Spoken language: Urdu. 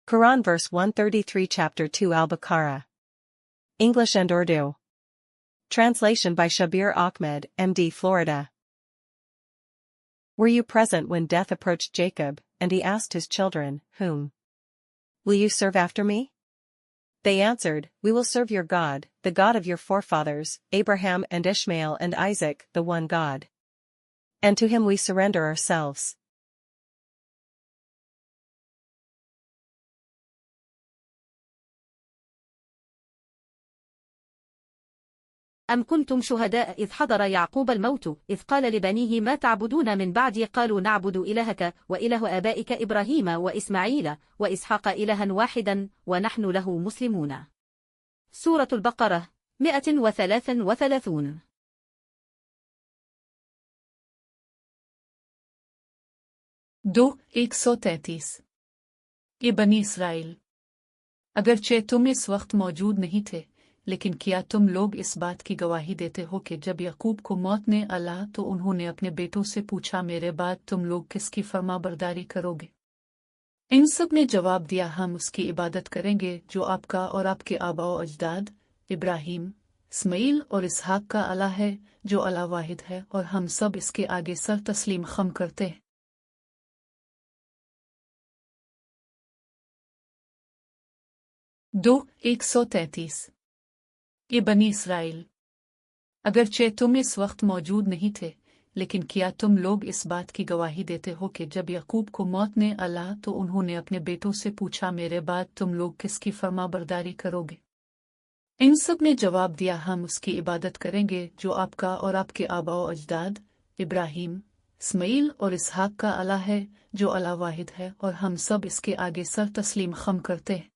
Quran verse 133 Chapter 2 Al-Baqarah. English and Urdu. Translation by Shabir Ahmed, MD Florida. Were you present when death approached Jacob, and he asked his children, Whom will you serve after me? They answered, We will serve your God, the God of your forefathers, Abraham and Ishmael and Isaac, the one God. And to him we surrender ourselves. أم كنتم شهداء إذ حضر يعقوب الموت إذ قال لبنيه ما تعبدون من بعدي قالوا نعبد إلهك وإله آبائك إبراهيم وإسماعيل وإسحاق إلها واحدا ونحن له مسلمون. سورة البقرة 133. دو 133 یہ بنی اسرائیل اگرچہ تم اس وقت موجود نہیں تھے لیکن کیا تم لوگ اس بات کی گواہی دیتے ہو کہ جب یعقوب کو موت نے آلا تو انہوں نے اپنے بیٹوں سے پوچھا میرے بعد تم لوگ کس کی فرما برداری کرو گے؟ ان سب نے جواب دیا ہم اس کی عبادت کریں گے جو آپ کا اور آپ کے آباء و اجداد ابراہیم اسماعیل اور اسحاق کا الہ ہے جو الہ واحد ہے اور ہم سب اس کے آگے سر تسلیم خم کرتے ہیں. دو 133 یہ بنی اسرائیل اگرچہ تم اس وقت موجود نہیں تھے لیکن کیا تم لوگ اس بات کی گواہی دیتے ہو کہ جب یعقوب کو موت نے آلا تو انہوں نے اپنے بیٹوں سے پوچھا میرے بعد تم لوگ کس کی فرما برداری کرو گے؟ ان سب نے جواب دیا ہم اس کی عبادت کریں گے جو آپ کا اور آپ کے آباء و اجداد ابراہیم اسماعیل اور اسحاق کا الہ ہے جو الہ واحد ہے اور ہم سب اس کے آگے سر تسلیم خم کرتے ہیں.